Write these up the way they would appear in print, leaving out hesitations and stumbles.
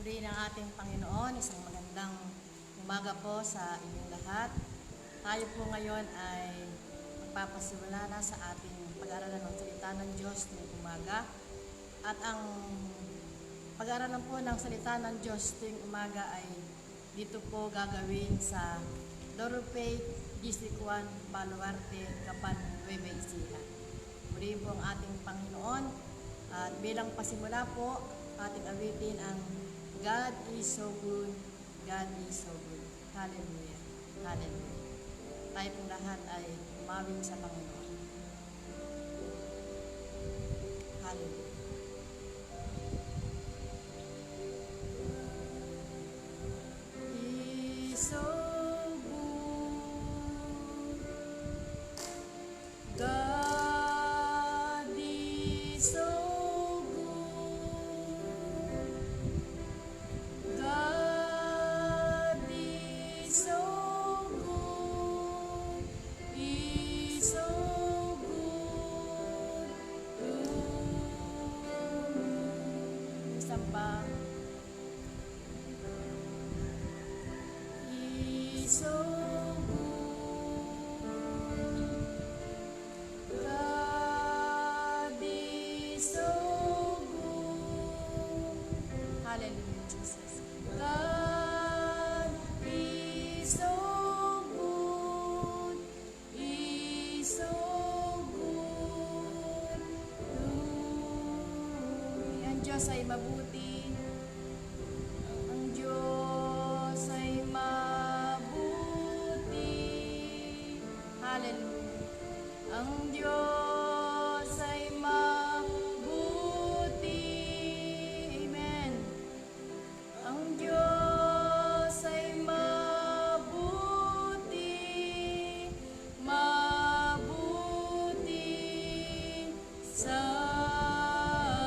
Purihin ang ating Panginoon, isang magandang umaga po sa inyong lahat. Tayo po ngayon ay magpapasimula na sa ating pag-aaralan ng salita ng Diyos ngayong umaga. At ang pag-aaralan po ng salita ng Diyos ngayong umaga ay dito po gagawin sa Doropey, District 1, Baluarte, Capan, Nueva Ecija. Purihin po ang ating Panginoon at bilang pasimula po, ating awitin ang God is so good, God is so good. Hallelujah, hallelujah. Tayo pong lahat ay umawit sa Panginoon. Hallelujah. He's so good, God is so Hallelujah, Jesus. God is so good. He's so good to me. Ang Diyos ay mabuti. Ang Diyos ay mabuti. Hallelujah. Ang Diyos ay mabuti. Amen. Ang Diyos ay mabuti, mabuti sa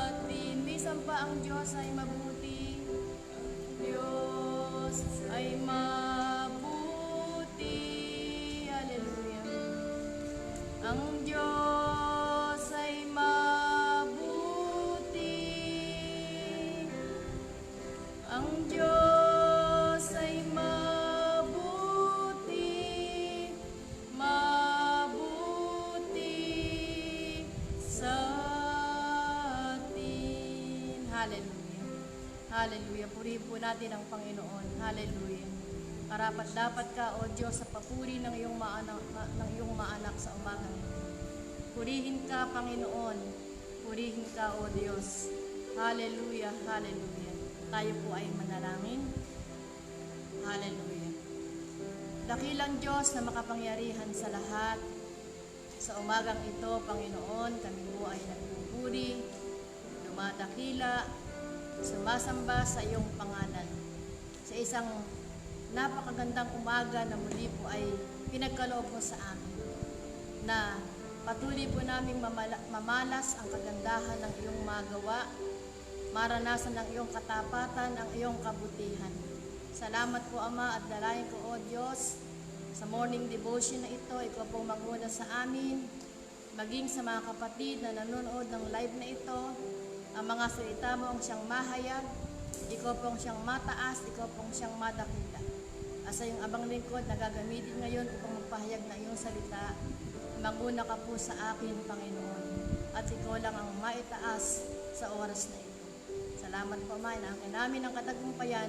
atin. Minsan pa ang Diyos ay mabuti. Diyos ay mabuti. Hallelujah. Ang Diyos ay mabuti. Ang Diyos ay mabuti, mabuti sa atin. Hallelujah. Hallelujah. Purihin po natin ang Panginoon. Hallelujah. Dapat ka, O Diyos, sa papuri ng iyong maanak sa umagang ito. Purihin ka, Panginoon. Purihin ka, O Diyos. Hallelujah. Hallelujah. Tayo po ay manalangin. Hallelujah. Dakilang Diyos na makapangyarihan sa lahat, sa umagang ito, Panginoon, kami po ay nagpupuri, dumadakila, sumasamba sa iyong pangalan. Sa isang napakagandang umaga na muli po ay pinagkaloob mo sa amin, na patuloy po naming mamalas ang kagandahan ng iyong magawa, maranasan ang iyong katapatan, ang iyong kabutihan. Salamat po, Ama, at dalayan ko, O Diyos, sa morning devotion na ito, ikaw po magmuna sa amin, maging sa mga kapatid na nanonood ng live na ito, ang mga salita mo ang siyang mahayag, ikaw po ang siyang mataas, ikaw po ang siyang madakila. Asa yung abang lingkod na gagamitin ngayon upang magpahayag na iyong salita, magmuna ka po sa akin, Panginoon, at ikaw lang ang maitaas sa oras na ito. Salamat po, Ama, inaangkin namin ang katagumpayan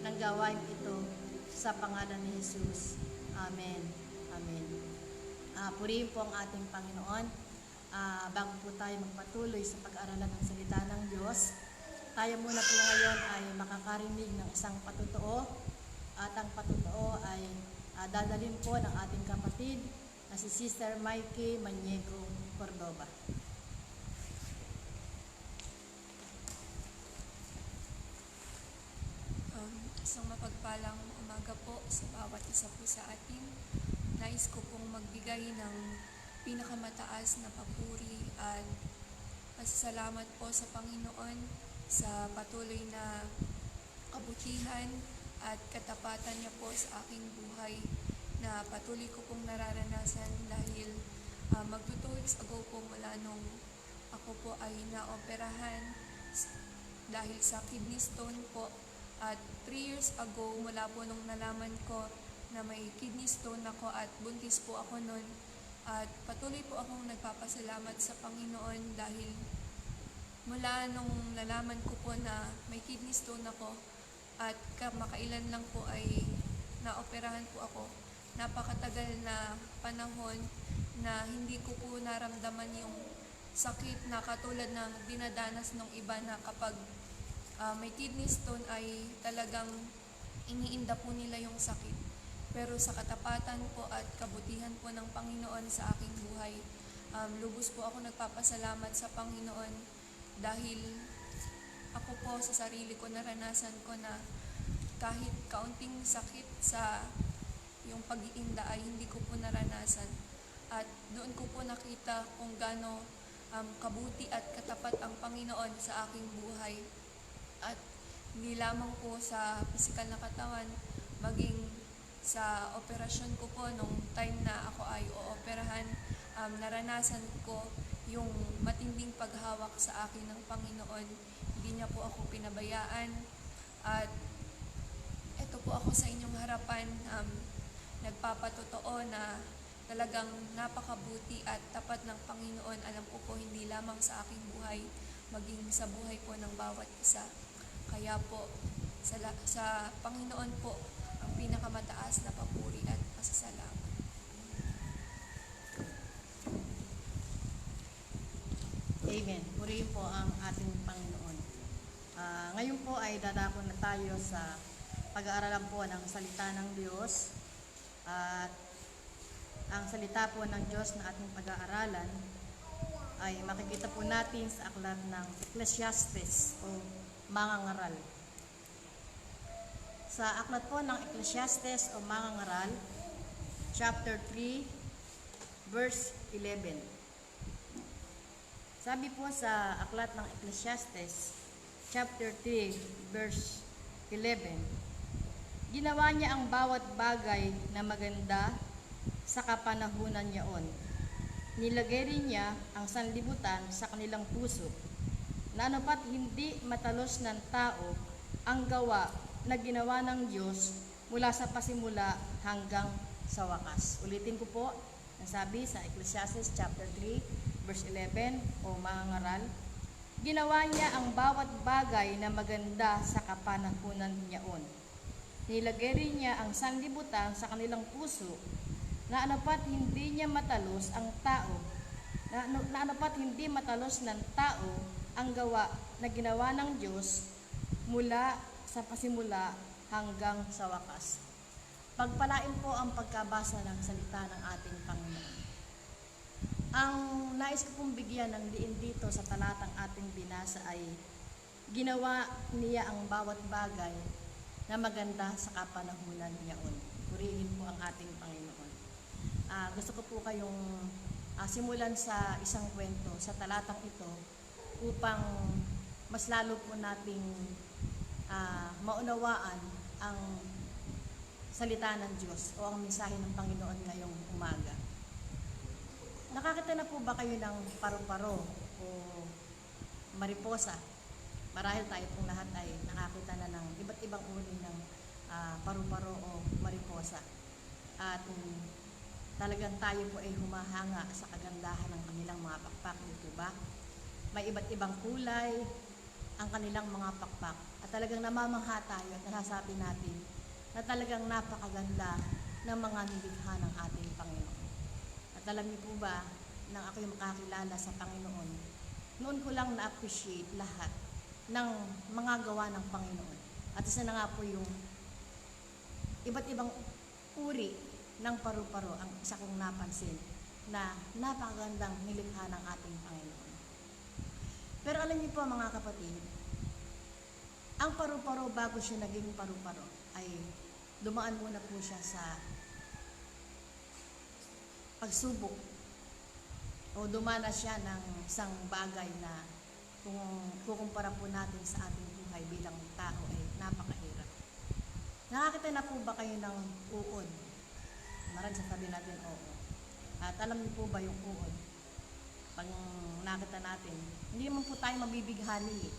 ng gawain ito sa pangalan ni Jesus. Amen. Amen. Purihin po ang ating Panginoon. Bago po tayo magpatuloy sa pag-aaralan ng salita ng Diyos, tayo muna po ngayon ay makakarinig ng isang patotoo. At ang patotoo ay dadalhin po ng ating kapatid na si Sister Mikey Maniego Cordova. Isang mapagpalang umaga po sa bawat isa po sa atin. Nais ko pong magbigay ng pinakamataas na papuri at pasasalamat po sa Panginoon sa patuloy na kabutihan at katapatan niya po sa aking buhay na patuloy ko pong nararanasan dahil magto 2 weeks ago po mula nung ako po ay naoperahan dahil sa kidney stone po At 3 years ago, mula po nung nalaman ko na may kidney stone ako at buntis po ako nun, at patuloy po akong nagpapasalamat sa Panginoon dahil mula nung nalaman ko po na may kidney stone ako at kamakailan lang po ay naoperahan po ako. Napakatagal na panahon na hindi ko po naramdaman yung sakit na katulad ng dinadanas ng iba na kapag may kidney stone ay talagang iniinda po nila yung sakit. Pero sa katapatan po at kabutihan po ng Panginoon sa aking buhay, lubos po ako nagpapasalamat sa Panginoon dahil ako po sa sarili ko naranasan ko na kahit kaunting sakit sa yung pag-iinda ay hindi ko po naranasan. At doon ko po nakita kung gaano kabuti at katapat ang Panginoon sa aking buhay. At hindi lamang po sa physical na katawan, maging sa operasyon ko po nung time na ako ay ooperahan, naranasan ko yung matinding paghawak sa akin ng Panginoon. Hindi niya po ako pinabayaan. At ito po ako sa inyong harapan, nagpapatotoo na talagang napakabuti at tapat ng Panginoon. Alam ko po hindi lamang sa aking buhay, maging sa buhay po ng bawat isa. Kaya po, sa Panginoon po, ang pinakamataas na papuri at pasasalamat. Amen. Purihin po ang ating Panginoon. Ngayon po ay dadako na tayo sa pag-aaralan po ng salita ng Diyos. At ang salita po ng Diyos na ating pag-aaralan ay makikita po natin sa aklat ng Ecclesiastes o Mangangaral. Sa aklat po ng Ecclesiastes o Mangangaral, chapter 3, verse 11. Sabi po sa aklat ng Ecclesiastes, chapter 3, verse 11, ginawa niya ang bawat bagay na maganda sa kapanahunan niyaon. Nilagay rin niya ang sanlibutan sa kanilang puso, na anupat hindi matalos ng tao ang gawa na ginawa ng Diyos mula sa pasimula hanggang sa wakas. Ulitin ko po, ang sabi sa Ecclesiastes chapter 3, verse 11 o Mangangaral, ginawa niya ang bawat bagay na maganda sa kapanahunan niyaon. Nilagay rin niya ang sanlibutan sa kanilang puso, na anupat hindi niya matalos ang tao, na anupat hindi matalos ng tao ang gawa na ginawa ng Diyos mula sa pasimula hanggang sa wakas. Pagpalain po ang pagkabasa ng salita ng ating Panginoon. Ang nais ko pong bigyan ng diin dito sa talatang ating binasa ay ginawa niya ang bawat bagay na maganda sa kapanahunan niyaon. Purihin po ang ating Panginoon. Gusto ko po kayong simulan sa isang kwento sa talatang ito upang mas lalo po nating maunawaan ang salita ng Diyos o ang mensahe ng Panginoon ngayong umaga. Nakakita na po ba kayo ng paru-paro o mariposa? Marahil tayo pong lahat ay nakakita na ng iba't ibang uri ng paru-paro o mariposa. At talagang tayo po ay humahanga sa kagandahan ng kanilang mga pakpak, dito ba? May iba't ibang kulay ang kanilang mga pakpak. At talagang namamangha tayo at nasasabi natin na talagang napakaganda ng mga nilikha ng ating Panginoon. At alam niyo po ba, nang ako'y makakilala sa Panginoon, noon ko lang na-appreciate lahat ng mga gawa ng Panginoon. At isa na nga po yung iba't ibang uri ng paru-paro ang isa kong napansin na napakagandang nilikha ng ating Panginoon. Pero alam niyo po mga kapatid, ang paru-paro bago siya naging paru-paro ay dumaan muna po siya sa pagsubok o dumana siya ng isang bagay na kung kukumpara po natin sa ating buhay bilang tao ay napakahirap. Nakakita na po ba kayo ng uod? Marang sasabihin natin oo. At alam niyo po ba yung uod? Pag nakita natin, hindi naman po tayo mabibighani.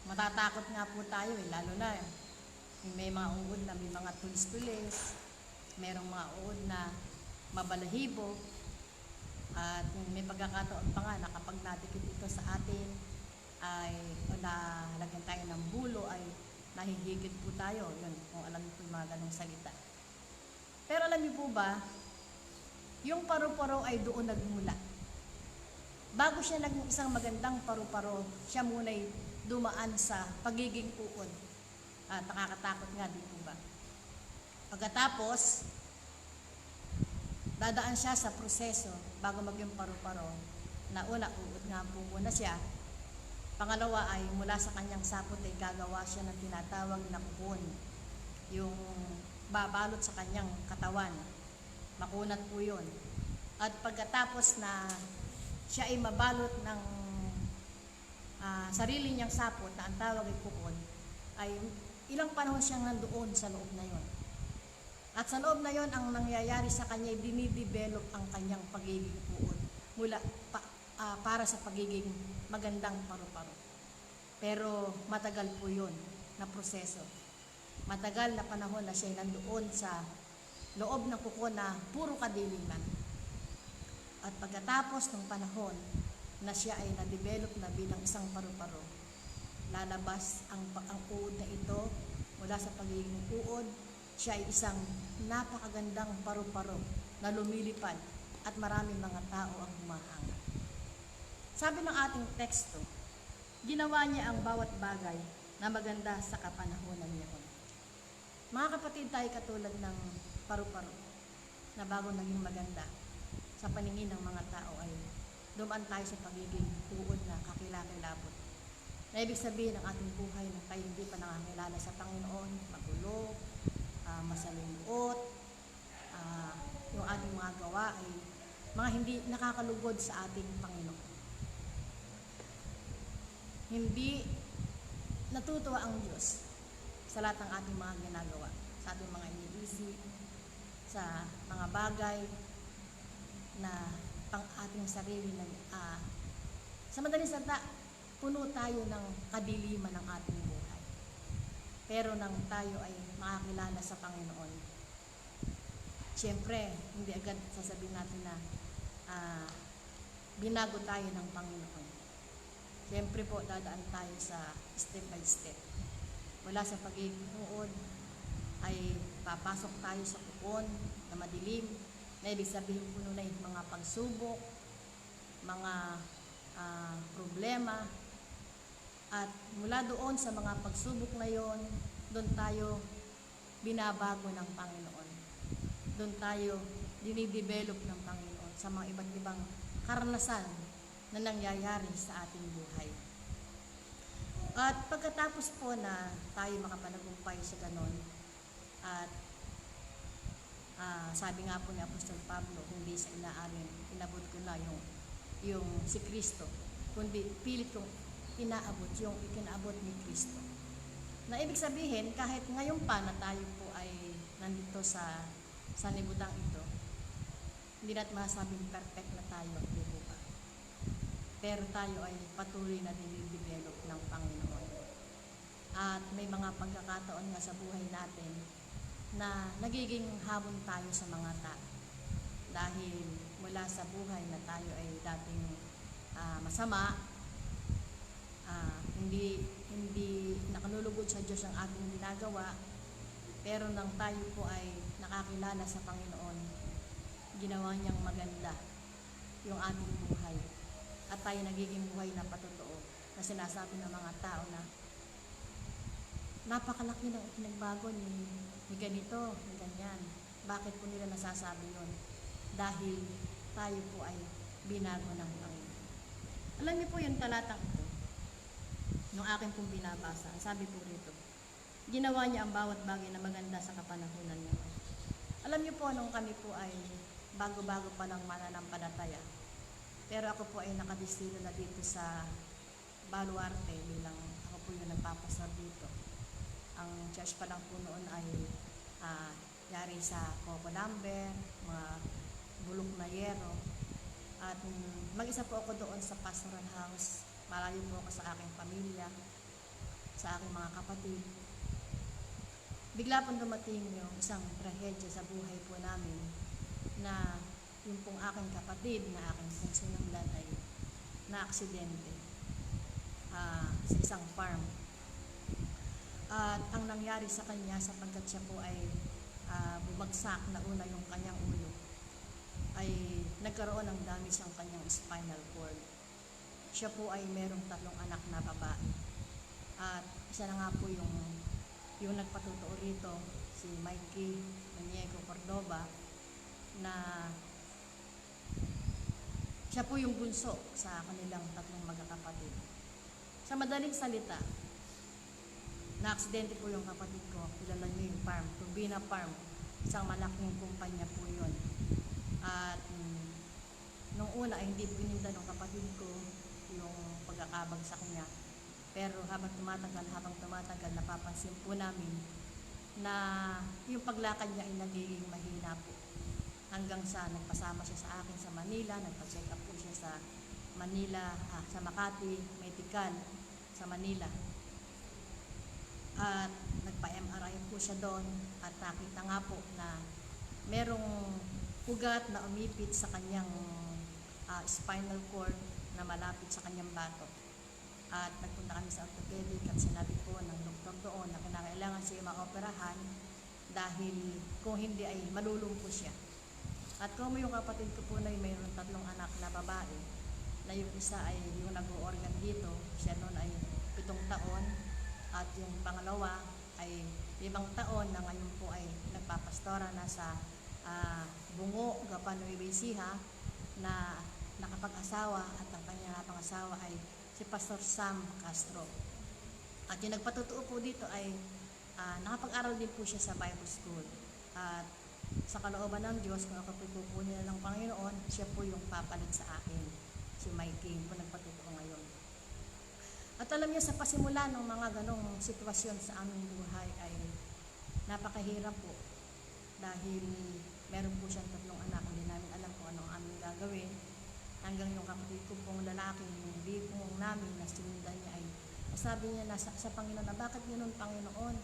Matatakot nga po tayo lalo na May mga uod na may mga tulis-tulis, merong mga uod na mabalahibo, at may pagkakataon pa nga na kapag nadikit ito sa atin ay o nalagyan tayo ng bulo ay nahihigit po tayo. Yun, kung alam niyo po yung mga ganong salita. Pero alam niyo po ba, yung paru-paro ay doon nagmula. Bago siya naging isang magandang paru-paro, siya muna'y dumaan sa pagiging uod. At nakakatakot nga, di po ba? Pagkatapos, dadaan siya sa proseso bago maging paru-paro. Na una, uod nga po muna siya. Pangalawa ay mula sa kanyang sapot ay gagawa siya ng tinatawag na kupon. Yung babalot sa kanyang katawan. Makunat po yun. At pagkatapos na siya ay mabalot ng sarili niyang sapot na ang tawag ay kupon, ay ilang panahon siyang nandoon sa loob na yon. At sa loob na yon, ang nangyayari sa kanya ay dinidevelop ang kanyang pagiging uod mula para sa pagiging magandang paru-paro. Pero matagal po yun na proseso. Matagal na panahon na siya nandoon sa loob ng kuko na puro kadiliman. At pagkatapos ng panahon na siya ay na-develop na bilang isang paru-paro, lalabas ang uod na ito mula sa pagiging uod. Siya ay isang napakagandang paru-paro na lumilipad at maraming mga tao ang humahanga. Sabi ng ating teksto, ginawa niya ang bawat bagay na maganda sa kapanahunan niya. Mga kapatid, tayo katulad ng paru-paro na bago naging maganda sa paningin ng mga tao ay dumaan tayo sa pagiging uod na kakilakilabot. Na ibig sabihin ng ating buhay na tayo hindi pa nakakilala sa Panginoon, magulo, masalimot, yung ating mga gawa ay mga hindi nakakalugod sa ating Panginoon. Hindi natutuwa ang Diyos sa lahat ng ating mga ginagawa, sa ating mga iniisip, sa mga bagay na pang ating sarili na sa madaling salita, puno tayo ng kadiliman ng ating buhay. Pero nang tayo ay makakilala sa Panginoon, siyempre, hindi agad sasabihin natin na binago tayo ng Panginoon. Siyempre po, dadaan tayo sa step by step. Mula sa pagiging uod, ay papasok tayo sa kupon na madilim, na ibig sabihin po nun ay mga pagsubok, mga problema, at mula doon sa mga pagsubok na yon, doon tayo binabago ng Panginoon. Doon tayo dinidevelop ng Panginoon sa mga iba't ibang karanasan na nangyayari sa ating buhay. At pagkatapos po na tayo makapanagumpay sa ganon, at sabi nga po ni Apostol Pablo, hindi sa inaaring inabot ko na yung si Kristo, kundi pilit kong inaabot yung ikinaabot ni Kristo. Na ibig sabihin, kahit ngayon pa na tayo po ay nandito sa sanibutang ito, hindi natin masasabing perfect na tayo, di po ba? Pero tayo ay patuloy na dinidevelop ng Panginoon. At may mga pagkakataon nga sa buhay natin na nagiging hamon tayo sa mga tao. Dahil mula sa buhay na tayo ay dating masama, hindi nakalulugod sa Diyos ang ating ginagawa, pero nang tayo po ay nakakilala sa Panginoon, ginawa niyang maganda yung ating buhay. At tayo nagiging buhay na patotoo na sinasabi ng mga tao na napakalaki ng pinagbago ni ganito, ni ganyan. Bakit po nila nasasabi yun? Dahil tayo po ay binago ng Panginoon. Alam niyo po yung talatang ito, yung akin pong binabasa, sabi po rito, ginawa niya ang bawat bagay na maganda sa kapanahunan niya. Alam niyo po, nung kami po ay bago-bago pa lang mananampalataya, pero ako po ay nakadistino na dito sa Baluarte bilang ako po yung nagpapasar dito. Ang church pa lang po noon ay yari sa Coco Lumber, mga bulok na yero. At mag-isa po ako doon sa pastoral house. Malayo po ako sa aking pamilya, sa aking mga kapatid. bigla pong dumating yung isang trahedya sa buhay po namin na yung pong aking kapatid na aking pong sinundan ay na-aksidente sa isang farm. At ang nangyari sa kanya, sapagkat siya po ay bumagsak na una yung kanyang ulo, ay nagkaroon ng damage ang kanyang spinal cord. Siya po ay merong 3 anak na babae. At isa na nga po yung nagpatutuo rito, si Mikey Maniego Cordova, na siya po yung bunso sa kanilang 3 magkakapatid. Sa madaling salita, na-aksidente po yung kapatid ko. Kilala niyo yung farm, Turbina Farm. Isang malaking kumpanya po yun. At nung una ay hindi po ininda ng kapatid ko yung pagkakabag sa kanya. Pero habang tumatagal, napapansin po namin na yung paglakad niya ay nagiging mahina po. Hanggang sa nagpasama siya sa akin sa Manila, nagpa-check up po siya sa Manila, sa Makati, Medical, sa Manila. At nagpa-MRI po siya doon at nakita nga po na merong ugat na umipit sa kanyang spinal cord na malapit sa kanyang batok. At nagpunta kami sa orthopedic at sinabi po ng doktor doon na kinakailangan siya maoperahan dahil kung hindi ay malulumpo siya. At kung yung kapatid ko po na mayroon 3 anak na babae, na yung isa ay yung nag-o-organ dito, siya noon ay 7 taon, at yung pangalawa ay 5 taon na ngayon po ay nagpapastora na sa Bungo, Gapan, Nueva Ecija, na nakapag-asawa at ang kanyang pangasawa ay si Pastor Sam Castro. At yung nagpatutuo po dito ay nakapag-aral din po siya sa Bible School. At sa kalooban ng Diyos, kung ako po pupunin ng Panginoon, siya po yung papalit sa akin. Si Mikey po nagpatutuo ngayon. At alam niyo, sa pasimula ng mga ganong sitwasyon sa aming buhay ay napakahirap po. Dahil meron po siyang 3 anak, hindi namin alam kung anong aming gagawin. Hanggang yung kapatid ko pong lalaki, yung bibong namin na sinundan niya ay sabi niya na sa Panginoon na bakit ganoon Panginoon?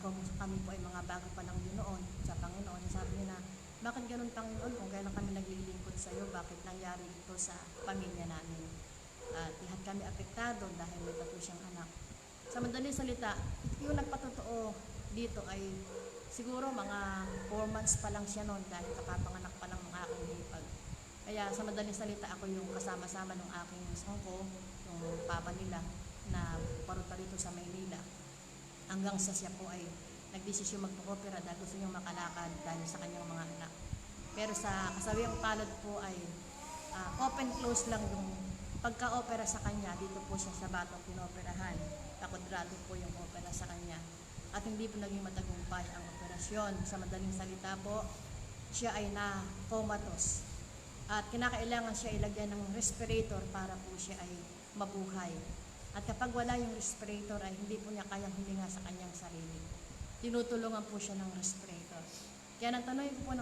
Kung kami po ay mga bago pa lang din noon sa Panginoon, sabi niya na bakit ganoon Panginoon kung kailan kami naglilingkod sa iyo, bakit nangyari ito sa pamilya namin? At lahat kami apektado dahil may 3 siyang anak. Sa madaling salita, yung nagpatotoo dito ay siguro mga 4 months pa lang siya noon dahil kapapanganak pa lang ng aking hipag. Kaya sa madaling salita, ako yung kasama-sama ng aking sangko, yung papa nila, na paruta rito sa Maynila. Hanggang sa siya po ay nagdesisyon magpa-opera dahil gusto niyang makalakad dahil sa kanyang mga anak. Pero sa kasawiang palad po ay open close lang yung pagka-opera sa kanya. Dito po siya sa Batok pinoperahan. Kakudrado po yung opera sa kanya. At hindi po naging matagumpay ang operasyon. Sa madaling salita po, siya ay na-comatose. At kinakailangan siya ilagyan ng respirator para po siya ay mabuhay. At kapag wala yung respirator ay hindi po niya kayang huminga sa kanyang sarili. Tinutulungan po siya ng respirator. Kaya nang tanongin ko po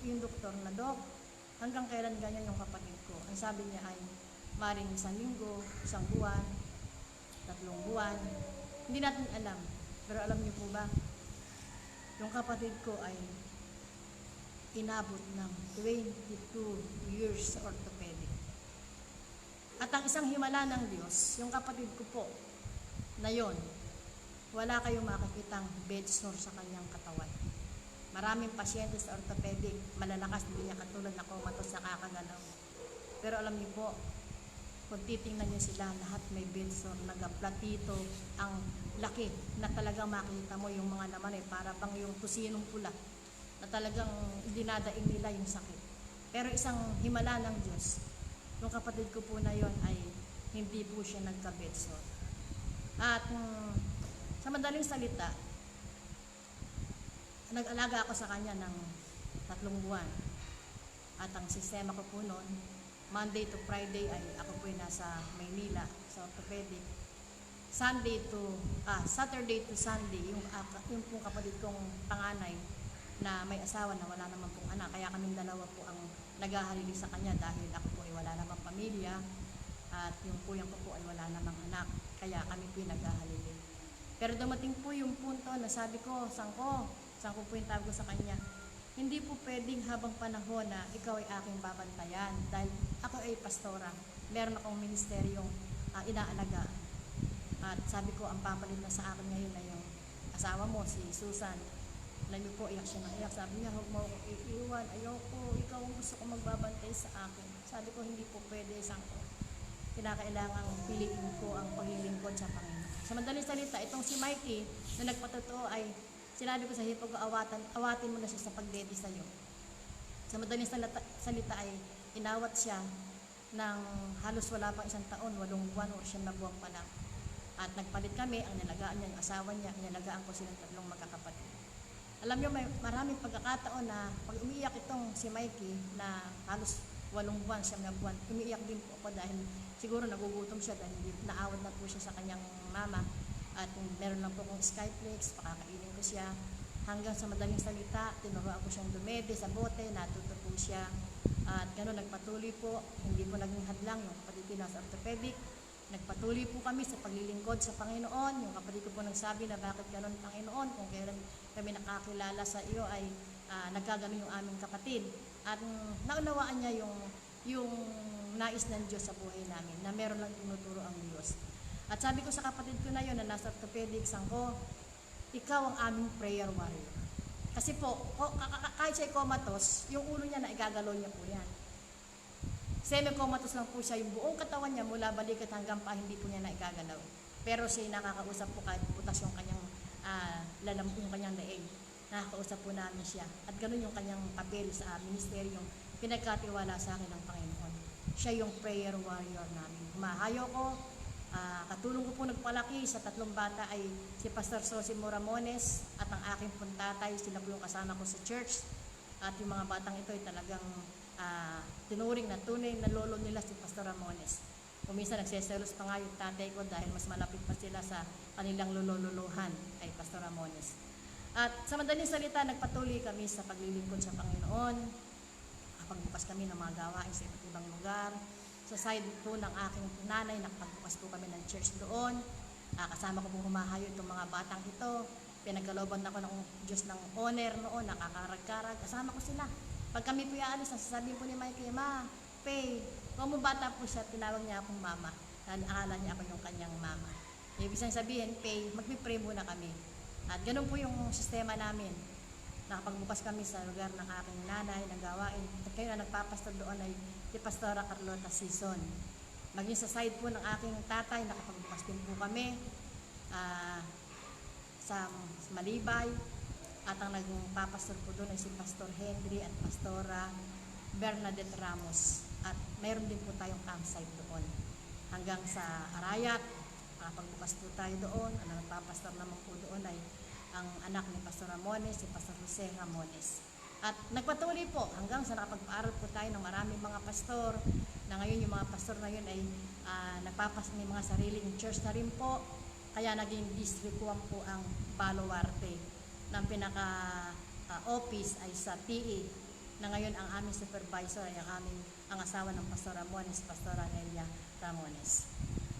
yung doktor na, Dok, hanggang kailan ganyan yung kapatid ko? Ang sabi niya ay maring 1 linggo, 1 buwan, 3 buwan. Hindi natin alam. Pero alam niyo po ba, yung kapatid ko ay inabot ng 22 years sa orthopedic. At ang isang himala ng Diyos, yung kapatid ko po na yon, wala kayong makikitang bed sore sa kanyang katawan. Maraming pasyente sa orthopedic, malalakas, hindi niya katulad na comatose sa kakagalaw. Pero alam niyo po, kung titingnan niyo sila, lahat may bed sore, nagaplatito, ang laki na talagang makita mo yung mga naman ay para bang yung tusinong pula na talagang dinadaing nila yung sakit. Pero isang himala ng Diyos, yung kapatid ko po na yon ay hindi po siya nagka-bed sore. At sa madaling salita, nag-alaga ako sa kanya ng 3 buwan. At ang sistema ko po noon, Monday to Friday ay ako po nasa Maynila sa orthopedic. Saturday to Sunday, yung pong kapatid kong panganay na may asawa na wala naman pong anak. Kaya kaming dalawa po ang naghahalili sa kanya dahil ako po ay wala namang pamilya at yung kuya ko po ay wala namang anak. Kaya kami po naghahalili. Pero dumating po yung punto na sabi ko, sangko po yung tawag ko sa kanya. Hindi po pwedeng habang panahon na ikaw ay aking babantayan dahil ako ay pastora. Meron akong ministeryong inaalagaan. At sabi ko, ang papalit na sa akin ngayon ay yung asawa mo, si Susan. Alam niyo po, iyak siya ng iyak. Sabi niya, huwag mo ako iiwan. Ayoko, ikaw ang gusto ko magbabantay sa akin. Sabi ko, hindi po pwede, sangko. Kinakailangang piliin ko ang paglilingkod sa Panginoon. Sa madaling salita, itong si Mikey na nagpatotoo ay sinabi ko sa hipag awatin mo na siya sa pagdedi sa'yo. Sa madaling salita ay inawat siya ng halos wala pang 1 taon, 8 buwan o 9 buwan pa lang. At nagpalit kami, ang nilagaan niya, ang asawa niya, ang nilagaan ko silang 3 magkakapatid. Alam niyo, may maraming pagkakataon na pag umiiyak itong si Mikey na halos 8 buwan, 9 buwan, umiiyak din po ako dahil siguro nagugutom siya dahil naawad na po siya sa kanyang mama. At meron lang po akong Skyflex, pakakainin ko siya. Hanggang sa madaling salita, tinuruan ko siyang dumede sa bote, natuto po siya. At gano'n, nagpatuloy po, hindi po naging hadlang yung kapatid ko nasa orthopedic. Nagpatuloy po kami sa paglilingkod sa Panginoon. Yung kapatid ko po nagsabi na bakit gano'n Panginoon, kung kailan kami nakakilala sa iyo ay nagkaganon yung aming kapatid. At naunawaan niya yung nais ng Diyos sa buhay namin, na meron lang tinuturo ang Diyos. At sabi ko sa kapatid ko na yun na nasa orthopedic, sangko, ikaw ang aming prayer warrior. Kasi po, kahit siya'y comatose, yung ulo niya na igagalaw niya po yan. Semi-comatose lang po siya, yung buong katawan niya mula balikat hanggang pa, hindi po niya na igagalaw. Pero siya nakakausap po kahit butas yung kanyang yung kanyang daig. Nakakausap po namin siya. At ganun yung kanyang papel sa ministeryong pinagkatiwala sa akin ng Panginoon. Siya yung prayer warrior namin. Humahayo ko, katulong ko po nagpalaki sa 3 bata ay si Pastor Sosimo Ramones at ang aking puntatay, sila po yung kasama ko sa church. At yung mga batang ito ay talagang tinuring na tunay na lolo nila si Pastor Ramones. Kuminsan nagseselos pa nga yung tatay ko dahil mas malapit pa sila sa kanilang lolo-lolohan kay Pastor Ramones. At sa madaling salita, nagpatuloy kami sa paglilingkod sa Panginoon. Pagbukas kami ng mga gawain sa iba't ibang lugar. Sa side po ng aking nanay, nakapagbukas po kami ng church doon. Kasama ko po humahayo itong mga batang ito. Pinagkalooban ako ng Diyos ng honor noon, nakakarag-karag. Kasama ko sila. Pag kami po aalis, sasabihin po ni Mikey, Ma, Pay, kung bata po siya, tinawag niya akong mama. Akala niya ako yung kanyang mama. Ibig sabihin, Pay, magpipray muna kami. At ganun po yung sistema namin. Nakapagbukas kami sa lugar ng aking nanay, ng gawain. At kayo na nagpapastor doon ay si Pastora Carlota Sison. Maging sa side po ng aking tatay, nakapagbukas din po kami sa Malibay. At ang nagpapastor po doon ay si Pastor Henry at Pastora Bernadette Ramos. At mayroon din po tayong campsite doon. Hanggang sa Arayat, nakapagbukas po tayo doon. Ang nagpapastor naman po doon ay ang anak ni Pastor Ramones, si Pastor Jose Ramones. At nagpatuloy po hanggang sa nakapag-aaral po tayo ng maraming mga pastor, na ngayon yung mga pastor na yun ay may mga sariling church na rin po, kaya naging district 1 po ang Baluarte, ng pinaka-office ay sa PE, na ngayon ang aming supervisor ay ang asawa ng Pastor Ramones, Pastor Anelia Ramones.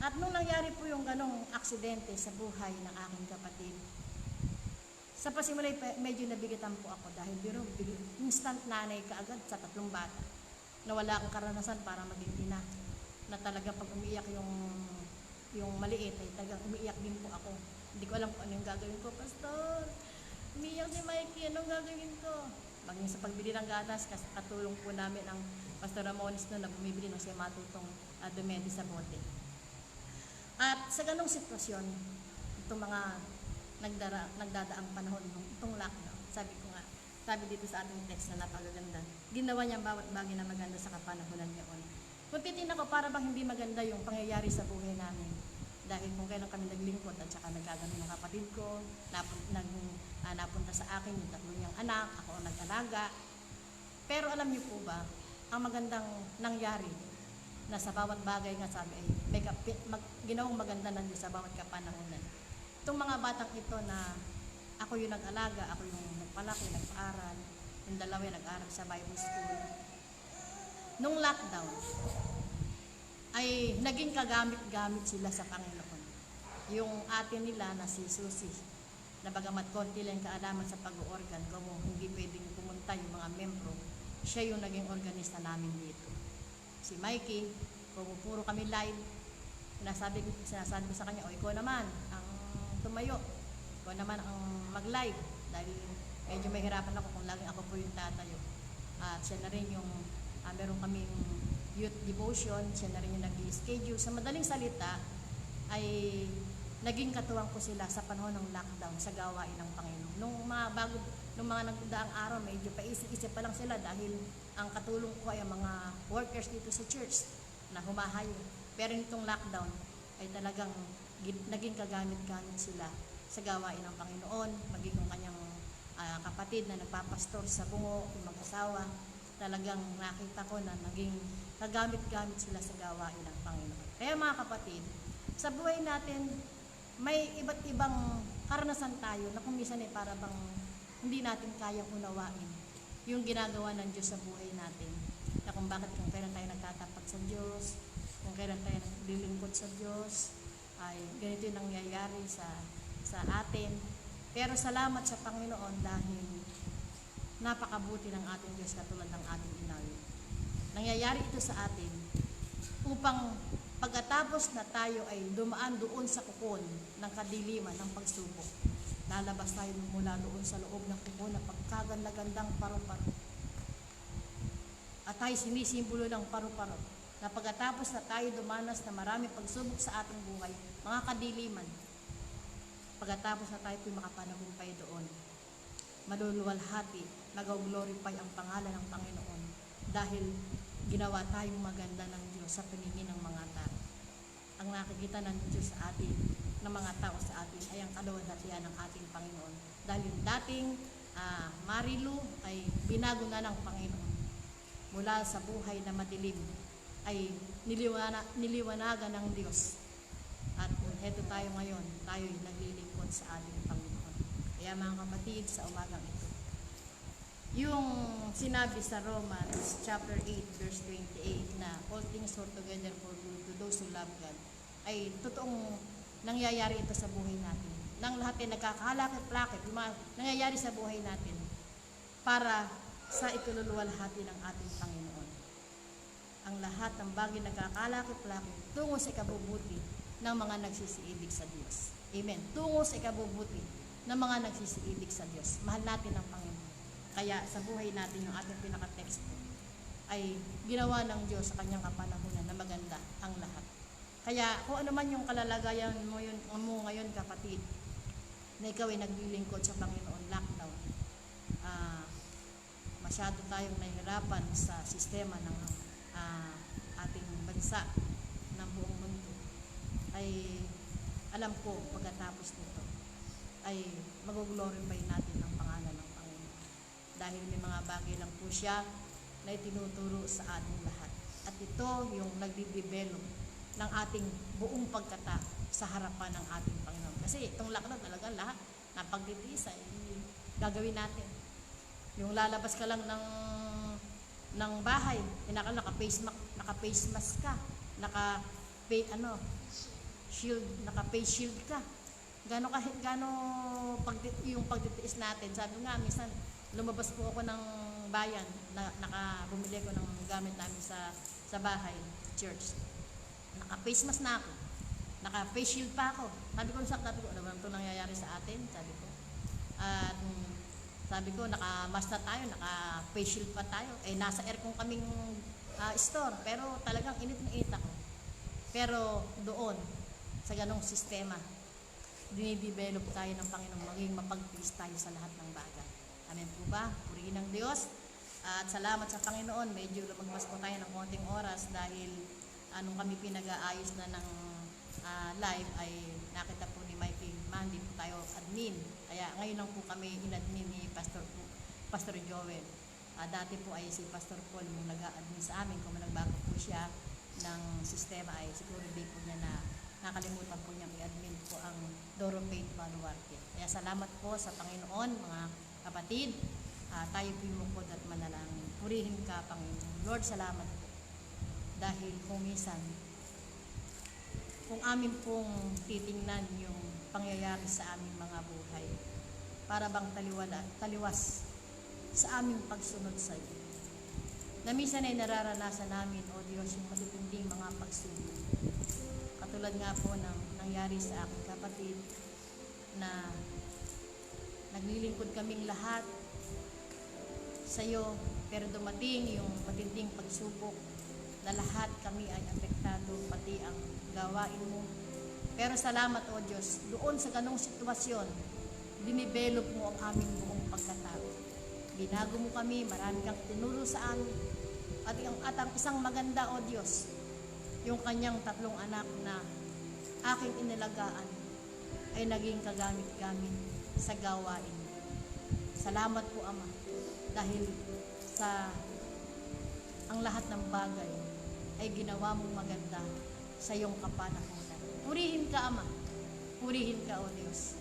At nung nangyari po yung ganong aksidente sa buhay ng aking kapatid, sa pasimula medyo nabigatan po ako dahil instant nanay kaagad sa 3 bata. Na wala akong karanasan para maging ina. Na talaga pag umiiyak yung maliit ay talagang umiiyak din po ako. Hindi ko alam kung ano yung gagawin ko. Pastor, umiiyak si Mikey, anong gagawin ko? Maging sa pagbili ng gatas, katulong po namin ang Pastor Ramones na bumibili ng siya matutong dumedi sa bote. At sa ganong sitwasyon, itong mga nagdadaang panahon nung itong lockdown, sabi dito sa ating text na napakaganda, ginawa niya bawat bagay na maganda sa kapanahonan niyon. Kung titignan ko, para bang hindi maganda yung pangyayari sa buhay namin. Dahil kung kailan kami naglingkod at saka nagkaganon ng kapatid ko, napunta sa akin yung 3 niyang anak, ako ang nag-alaga. Pero alam niyo po ba, ang magandang nangyari na sa bawat bagay nga sabi ay ginawang maganda ng Diyos sa bawat kapanahonan. Itong mga batang ito na ako yung nag-alaga, ako yung nagpalaki, nagpaaral, yung 2 yung nag-aaral sa Bible School. Nung lockdown, ay naging kagamit-gamit sila sa Panginoon. yung ate nila na si Susie, na bagamat konti lang kaalaman sa pag-organ, kung hindi pwedeng pumunta yung mga membro, siya yung naging organista namin dito. Si Mikey, pumupuro kami live, sinasabi ko sa kanya, o ikaw naman ang tumayo, ikaw naman ang mag-live, dahil medyo mahirapan ako kung laging ako po yung tatayo. At siya na rin yung, meron kaming youth devotion, siya na rin yung nag-schedule. Sa madaling salita, ay naging katuwang ko sila sa panahon ng lockdown sa gawain ng Panginoon. Nung mga nagdaang araw, medyo paisip-isip pa lang sila dahil ang katulong ko ay ang mga workers dito sa church na humahayo. Pero nitong lockdown ay talagang naging kagamit-gamit sila sa gawain ng Panginoon, maging yung kanyang kapatid na nagpapastor sa Bungo, yung mag-asawa, talagang nakita ko na naging kagamit-gamit sila sa gawain ng Panginoon. Kaya mga kapatid, sa buhay natin, may iba't ibang karanasan tayo na kung minsan ay para bang hindi natin kayang unawain yung ginagawa ng Diyos sa buhay natin. Na kung bakit kung kailan tayo nagtatapat sa Diyos, kung kailan tayo naglilingkod sa Diyos, ay ganito yung nangyayari sa atin. Pero salamat sa Panginoon dahil napakabuti ng ating Diyos katulad ng ating inawi. Nangyayari ito sa atin upang pagkatapos na tayo ay dumaan doon sa kukon ng kadiliman ng pagsubok, lalabas tayo mula doon sa loob ng kukon na pagkaganda-gandang paru-paro. At tayo sinisimbolo ng paru-paro na pagkatapos na tayo dumanas na maraming pagsubok sa ating buhay, mga kadiliman, pagkatapos na tayo makapanagumpay doon, maluluwalhati, mag-glorify ang pangalan ng Panginoon dahil ginawa tayong maganda ng Diyos sa paningin ng mga tao. Ang nakikita ng Diyos sa atin, ng mga tao sa atin, ay ang kaluwalhatian ng ating Panginoon. Dahil yung dating Marilu ay binago na ng Panginoon. Mula sa buhay na madilim ay niliwanagan ng Diyos. At heto tayo ngayon, tayo ay naglilingkod sa ating Panginoon. Kaya mga kapatid, sa umagang ito, yung sinabi sa Romans chapter 8 verse 28 na all things work together for good to those who love God, ay totoong nangyayari ito sa buhay natin. Nang lahat ay nagkakalakit-lakit, nangyayari sa buhay natin para sa ikaluluwalhati ng ating Panginoon. Ang lahat ng bagay nagkakalakit-lakit tungo sa ikabubuti ng mga nagsisiibig sa Diyos. Amen. Tungo sa ikabubuti ng mga nagsisiibig sa Diyos. Mahal natin ang Panginoon. Kaya sa buhay natin yung ating pinaka-text ay ginawa ng Diyos sa kanyang kapanahunan na maganda ang lahat. Kaya kung ano man yung kalalagayan mo ngayon kapatid, na ikaw ay naglilingkod sa Panginoon, lockdown, masyado tayong nahihirapan sa sistema ng ating bansa, ng buong mundo, ay alam ko pagkatapos nito ay mag-glorify natin ang pangalan ng Panginoon. Dahil may mga bagay lang po siya na itinuturo sa ating lahat. At ito yung nagdi-develop ng ating buong pagkatao sa harapan ng ating Panginoon. Kasi itong lockdown talaga lahat na pagtitiis ay gagawin natin. Yung lalabas ka lang ng bahay, naka-face mask ka, naka-face shield ka. Yung pagtitiis natin. Sabi nga, minsan lumabas po ako ng bayan, bumili ko ng gamit namin sa bahay, church. Naka-face mask na ako. Naka-face shield pa ako. Sabi ko, ano ba ito nangyayari sa atin? Sabi ko. At sabi ko, naka-mask na tayo, naka-face shield pa tayo. Nasa aircon kaming store, pero talagang init na init ako. Pero doon, sa ganong sistema, dinidevelop tayo ng Panginoon, maging mapagtiis tayo sa lahat ng bagay. Amen po ba? Purihin ng Diyos. At salamat sa Panginoon, medyo lumagpas po tayo ng konting oras dahil anong kami pinag-aayos na ng live ay nakita po ni Mikey Mandy po tayo admin. Kaya ngayon lang po kami in-admin ni Pastor Joel. Dati po ay si Pastor Paul yung nag-admin sa amin. Kung nagbago po siya ng sistema ay siguro hindi po niya na nakalimutan po niya i-admin po ang Doro Faith Baluarte. Kaya salamat po sa Panginoon mga kapatid. Tayo po yumukod at manalangin. Purihin ka, Panginoon. Lord, salamat po. Dahil kung minsan kung amin pong titingnan yung pangyayari sa aming mga buhay, para bang taliwas sa aming pagsunod sa iyo. Na minsan ay nararanasan namin, O Diyos, yung matitinding mga pagsubok. Katulad nga po ng nangyari sa aking kapatid na naglilingkod kaming lahat sa iyo, pero dumating yung matinding pagsubok na lahat kami ay apektado, pati ang gawain mo. Pero salamat, O Diyos, doon sa ganong sitwasyon, dinivelop mo ang aming buong pagkatao. Binago mo kami, marami kang tinuro sa amin. At ang isang maganda, O Diyos, yung kanyang 3 anak na aking inilagaan ay naging kagamit-gamit sa gawain. Salamat po, Ama, dahil sa ang lahat ng bagay ay ginawa mong maganda sa iyong kapanahunan. Purihin ka, Ama. Purihin ka, O Diyos.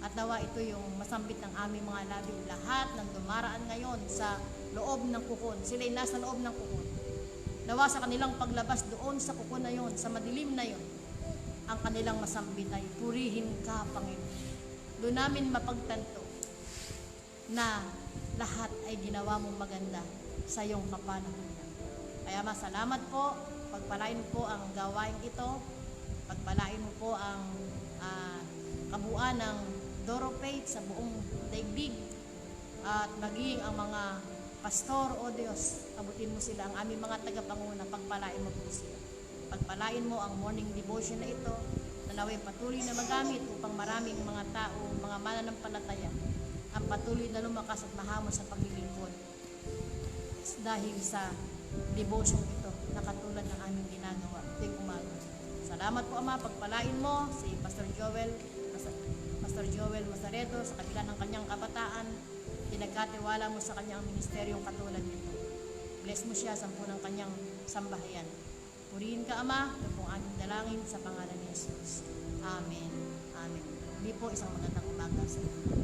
At nawa ito yung masambit ng aming mga labi. Lahat ng dumaraan ngayon sa loob ng kukon. Sila'y nasa loob ng kukon. Nawa sa kanilang paglabas doon sa kukon na yon, sa madilim na yon, ang kanilang masambit ay purihin ka, Panginoon. Doon namin mapagtanto na lahat ay ginawa mong maganda sa iyong kapanahunan. Kaya masalamat po, pagpalain po ang gawain ito, pagpalain mo po ang kabuuan ng Doro Faith sa buong daigdig, at maging ang mga pastor, O Diyos, abutin mo sila, ang aming mga tagapanguna, pagpalain mo po sila. Pagpalain mo ang morning devotion na ito, na naway patuloy na magamit upang maraming mga tao, mga mananampalataya, ang patuloy na lumakas at mahamo sa paglilingkod dahil sa devotion ito na katulad ng aming ginagawa tuwing umaga. Salamat po, Ama, pagpalain mo si Pastor Joel Masaredo sa kabila ng kanyang kabataan, pinagkatiwala mo sa kanyang ministeryong katulad nito. Bless mo siya sa ng kanyang sambahayan. Purihin ka, Ama, ito pong aming dalangin sa pangalan ni Jesus. Amen. Amen. Hindi po, isang magandang umaga sa inyo.